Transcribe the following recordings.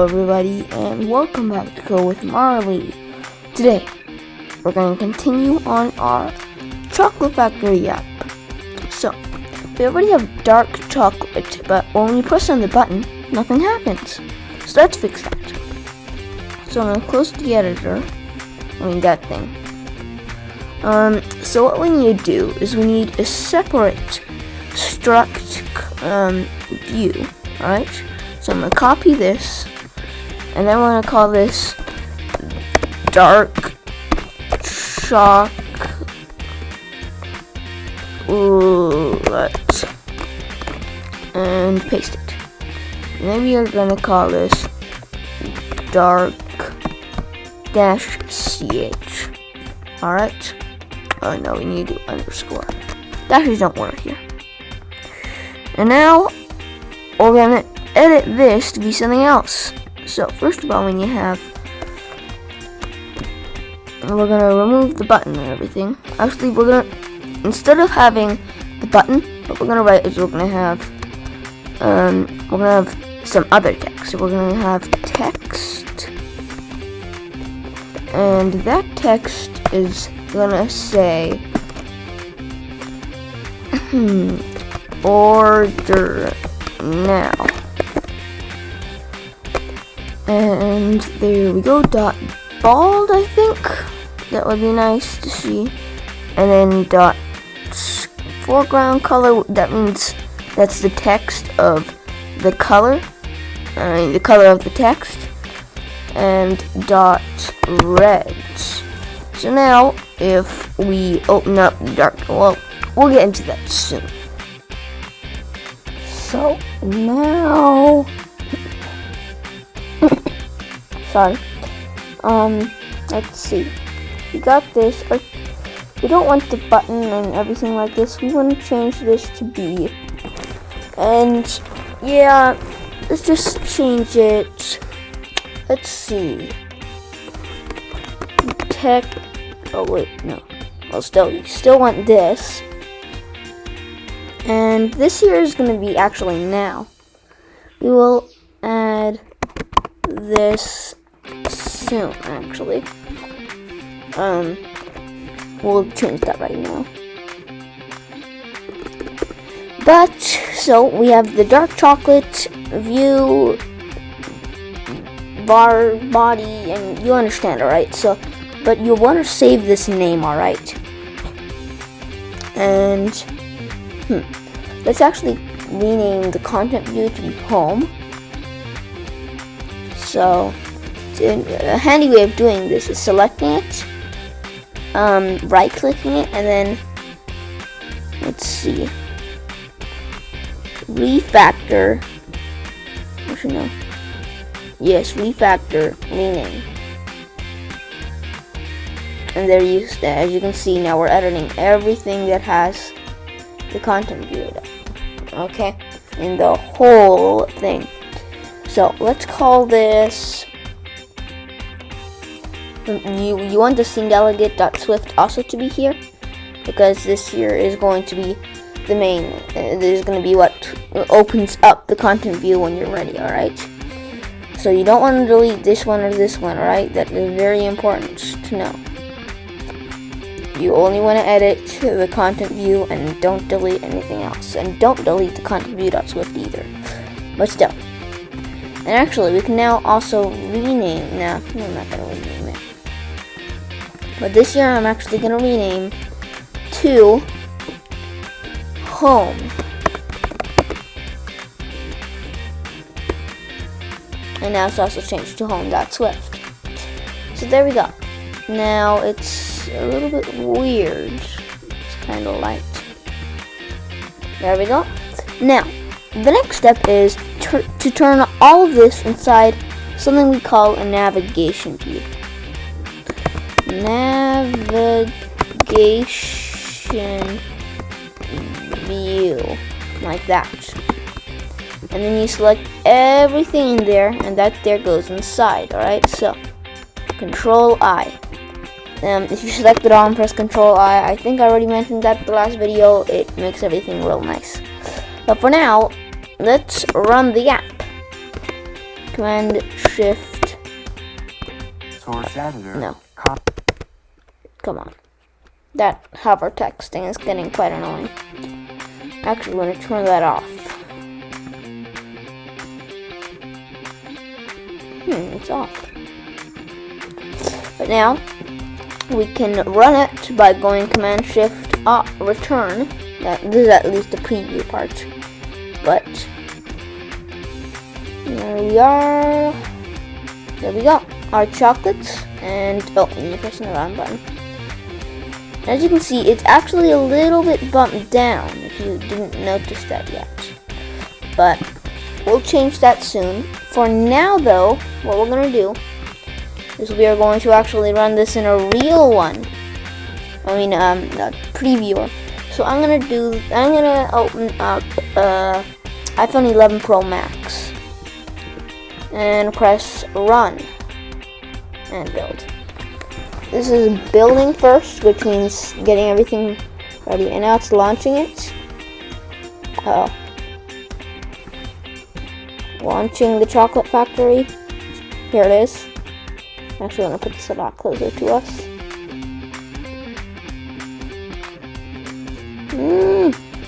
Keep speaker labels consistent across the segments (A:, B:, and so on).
A: everybody, and welcome back to Go with Marley. Today, we're going to continue on our Chocolate Factory app. So, we already have dark chocolate, but when we press on the button, nothing happens. So let's fix that. So I'm going to close the editor. That thing. So what we need to do is we need a separate struct view, alright? So I'm going to copy this, and then we're going to call this dark chocolate, and paste it. And then we are going to call this dark -ch. Alright? Oh no, we need to do underscore. Dashes don't work here. And now we're gonna edit this to be something else. So first of all, we're gonna remove the button and everything. Actually, instead of having the button, what we're gonna write is we're gonna have some other text. So we're gonna have text, and that text is gonna say order now. And there we go, dot bald, I think. That would be nice to see. And then dot foreground color, that means that's the text of the color. The color of the text. And dot reds. So now, if we open up dark, well, we'll get into that soon. So now, sorry. Let's see. We got this. We don't want the button and everything like this. We want to change this to B. And yeah, let's just change it. Let's see. Oh wait, no. Well, we still want this. And this here is going to be actually now. We will add this soon, actually. We'll change that right now. But, so we have the dark chocolate view, bar, body, and you understand, alright? So, but you want to save this name, alright? And, let's actually rename the content view to be home. So, a handy way of doing this is selecting it, right-clicking it, and then, let's see, refactor, actually no, yes, refactor, rename. And there you go. As you can see, now we're editing everything that has the content view, okay, in the whole thing. So let's call this. You want the scene delegate.swift also to be here, because this here is going to be the main. This is going to be what opens up the content view when you're ready. All right. So you don't want to delete this one or this one. All right. That is very important to know. You only want to edit the content view and don't delete anything else. And don't delete the content view.swift either. But still. And actually, we can now also rename. No, I'm not going to rename it. But this year, I'm actually going to rename to home. And now it's also changed to home.swift. So there we go. Now it's a little bit weird. It's kind of light. There we go. Now, the next step is to turn all of this inside something we call a navigation view. Navigation view. Like that. And then you select everything in there, and that there goes inside, alright? So, Control I. If you select it all and press Control I think I already mentioned that in the last video, it makes everything real nice. But for now, let's run the app. Command shift.
B: Source editor.
A: No. Come on. That hover texting is getting quite annoying. Actually, I'm going to turn that off. It's off. But now, we can run it by going Command Shift return. This is at least the preview part. But here we are. There we go. Our chocolates. And you're pressing the wrong button. As you can see, it's actually a little bit bumped down, if you didn't notice that yet. But we'll change that soon. For now, though, what we're going to do is we are going to actually run this in a real one. A previewer. So I'm going to open up iPhone 11 Pro Max and press run and build. This is building first, which means getting everything ready, and now it's launching it. Launching the chocolate factory. Here it is. I'm actually going to put this a lot closer to us.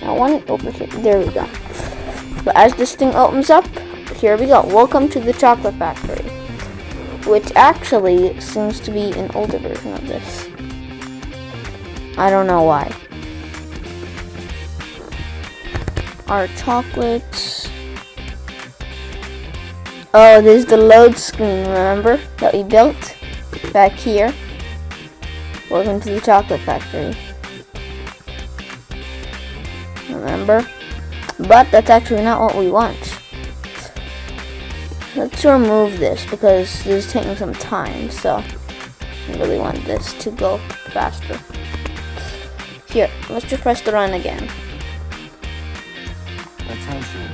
A: I want it over here. There we go. So as this thing opens up, here we go. Welcome to the chocolate factory. Which actually seems to be an older version of this. I don't know why. Our chocolates. Oh, this is the load screen, remember? That we built back here. Welcome to the chocolate factory. Remember? But that's actually not what we want. Let's remove this because this is taking some time, so I really want this to go faster. Here, let's just press the run again.
B: Attention.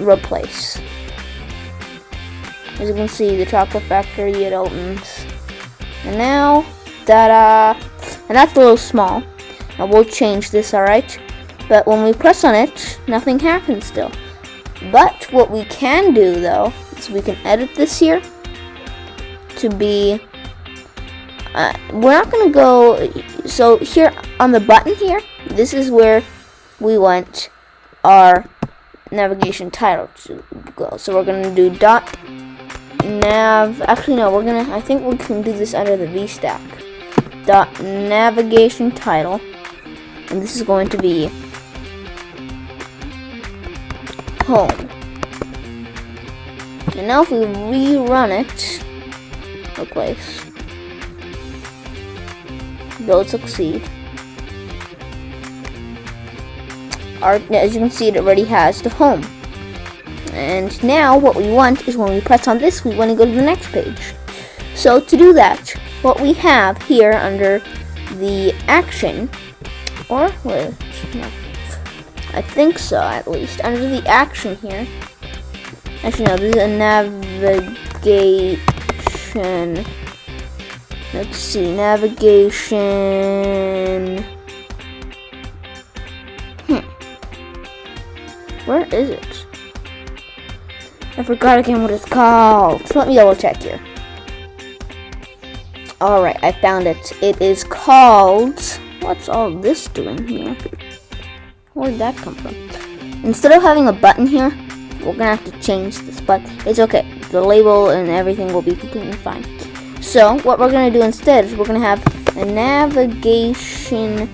A: Replace. As you can see, the chocolate factory, it opens. And now, ta-da! And that's a little small. Now we'll change this, alright? But when we press on it, nothing happens still. But what we can do, though, is we can edit this here to be, we're not going to go, so here on the button here, this is where we want our navigation title to go. So we're going to do actually no, I think we can do this under the VStack. Navigation title, and this is going to be home. And now if we rerun it, replace, build, succeed. As you can see, it already has the home. And now what we want is when we press on this, we want to go to the next page. So to do that, what we have here under the action, or wait, no, I think so, at least. Under the action here. Actually, no, this is a navigation. Let's see, navigation. Where is it? I forgot again what it's called. So let me double check here. Alright, I found it. It is called... What's all this doing here? Where'd that come from? Instead of having a button here, we're gonna have to change this, but it's okay. The label and everything will be completely fine. So what we're gonna do instead is we're gonna have a navigation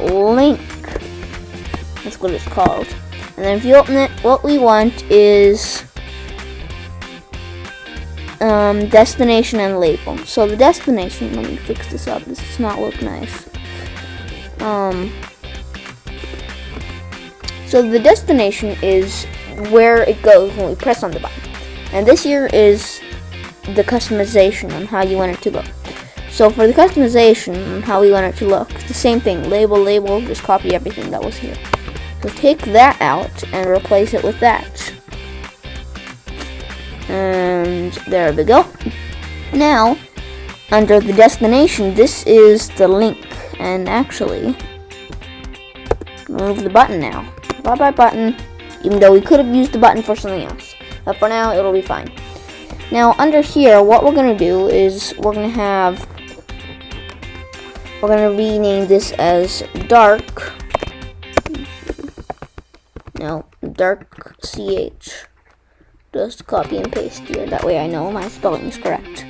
A: link. That's what it's called. And then if you open it, what we want is destination and label. So the destination, let me fix this up. This does not look nice. So the destination is where it goes when we press on the button. And this here is the customization on how you want it to go. So for the customization on how we want it to look, it's the same thing. Label, just copy everything that was here. So take that out and replace it with that. And there we go. Now, under the destination, this is the link. And actually, remove the button now. Bye-bye button. Even though we could have used the button for something else. But for now, it'll be fine. Now, under here, what we're going to do is we're going to rename this as dark. No, dark CH. Just copy and paste here. That way I know my spelling is correct.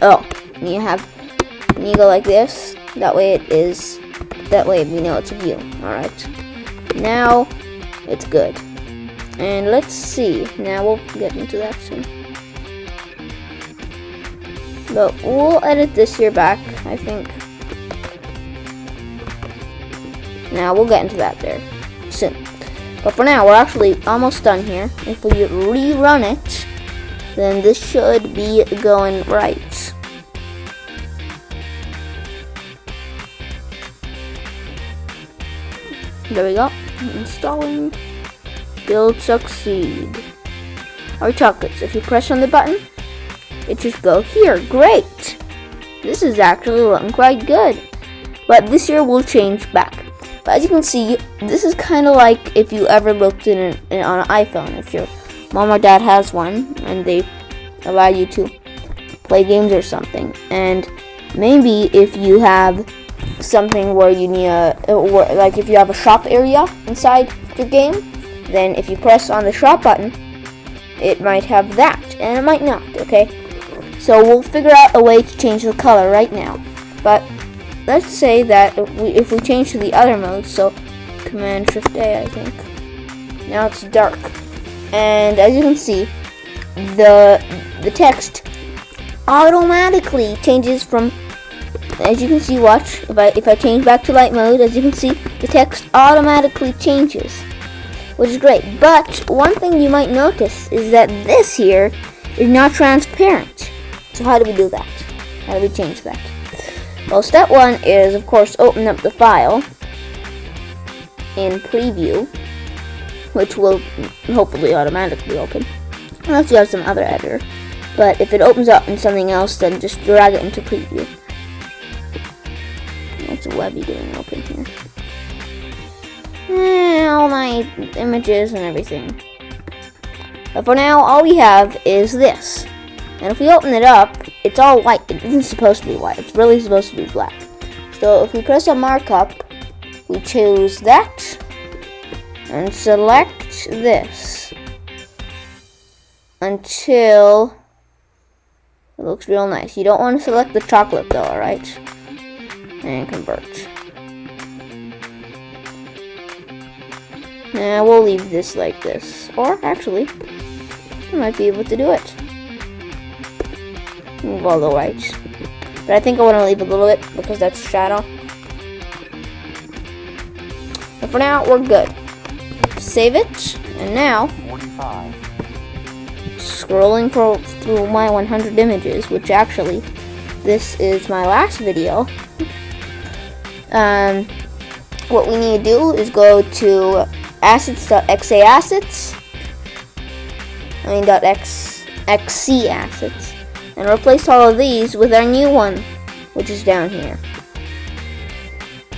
A: Oh, you go like this. That way we know it's a view. Alright. Now, it's good. And let's see. Now we'll get into that soon. But we'll edit this here back, I think. Now we'll get into that there soon. But for now, we're actually almost done here. If we rerun it, then this should be going right. There we go. Installing. Build succeed. Our chocolates. If you press on the button, it just go here. Great. This is actually looking quite good. But this year will change back. But as you can see, this is kind of like if you ever looked on an iPhone. If your mom or dad has one and they allow you to play games or something. And maybe if you have something where you need like if you have a shop area inside your game, then if you press on the shop button, it might have that, and it might not, okay? So we'll figure out a way to change the color right now. But let's say that if we change to the other mode, so Command-Shift A, I think. Now it's dark. And as you can see, the text automatically changes from, as you can see, watch, if I change back to light mode, as you can see, the text automatically changes, which is great. But one thing you might notice is that this here is not transparent. So how do we do that? How do we change that? Well, step one is, of course, open up the file in preview, which will hopefully automatically open, unless you have some other editor. But if it opens up in something else, then just drag it into preview. What's the Webby doing open here? All my images and everything. But for now, all we have is this. And if we open it up, it's all white. It isn't supposed to be white. It's really supposed to be black. So if we press on markup, we choose that and select this until it looks real nice. You don't want to select the chocolate though, alright? And convert. Now we'll leave this like this. Or actually, I might be able to do it. Move all the whites. But I think I want to leave a little bit because that's shadow. But for now, we're good. Save it. And now,
B: 45.
A: Scrolling through my 100 images, which actually, this is my last video. What we need to do is go to assets.xa assets. .xc assets. And replace all of these with our new one, which is down here.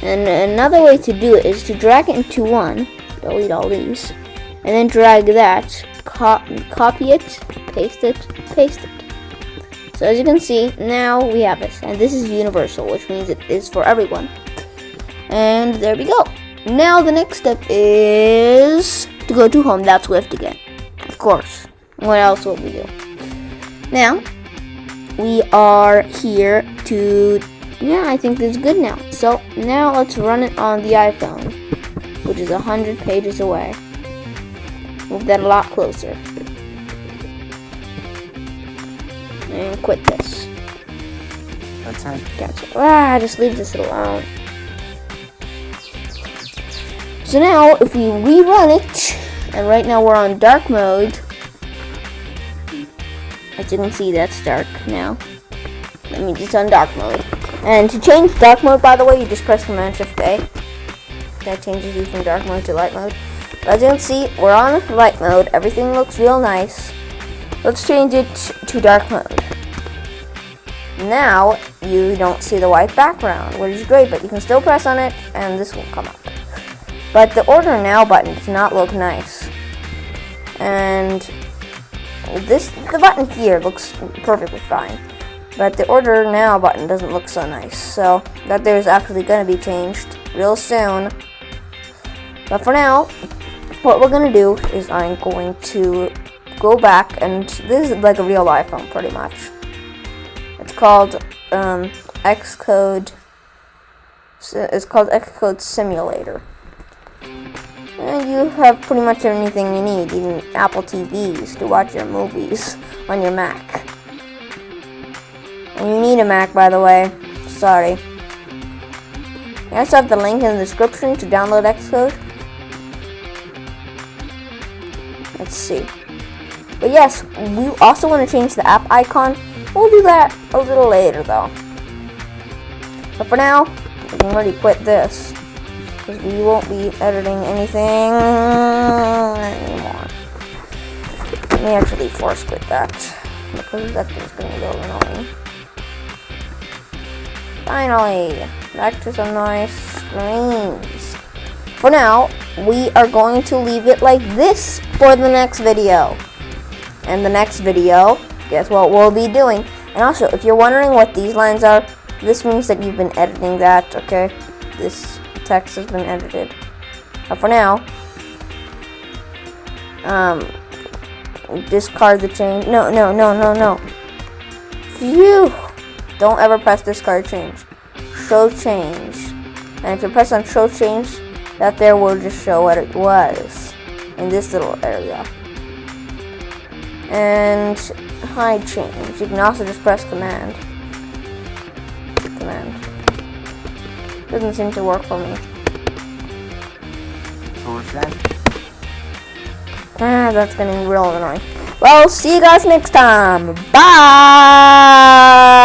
A: And another way to do it is to drag it into one, delete all these, and then drag that, copy it, paste it, paste it. So as you can see, now we have it. And this is universal, which means it is for everyone. And there we go. Now the next step is to go to home.swift again. Of course. What else will we do? Now, we are here to, I think this is good now. So now let's run it on the iPhone, which is 100 pages away. Move that a lot closer. And quit this.
B: That's it.
A: Cancel. Just leave this alone. So now, if we rerun it, and right now we're on dark mode, as you can see, that's dark now. That means it's on dark mode. And to change dark mode, by the way, you just press Command-Shift A. That changes you from dark mode to light mode. But as you can see, we're on light mode. Everything looks real nice. Let's change it to dark mode. Now you don't see the white background, which is great, but you can still press on it and this will come up. But the order now button does not look nice. And the button here looks perfectly fine. But the order now button doesn't look so nice. So that there's actually going to be changed real soon. But for now, what we're going to do is I'm going to go back, and this is like a real iPhone pretty much. It's called Xcode. It's called Xcode Simulator. And you have pretty much anything you need, even Apple TVs to watch your movies on your Mac. And you need a Mac, by the way. Sorry. I also have the link in the description to download Xcode. Let's see. But yes, we also want to change the app icon. We'll do that a little later, though. But for now, we can already quit this, because we won't be editing anything anymore. Let me actually force quit that, because that thing's going to go annoying. Finally, back to some nice screens. For now, we are going to leave it like this for the next video. And the next video, guess what we'll be doing? And also, if you're wondering what these lines are, this means that you've been editing that, okay? This text has been edited. But for now, discard the change. No. Phew! Don't ever press discard change. Show change. And if you press on show change, that there will just show what it was in this little area. And hide change. You can also just press command. Doesn't seem to work for me. That's getting real annoying. Well, see you guys next time. Bye!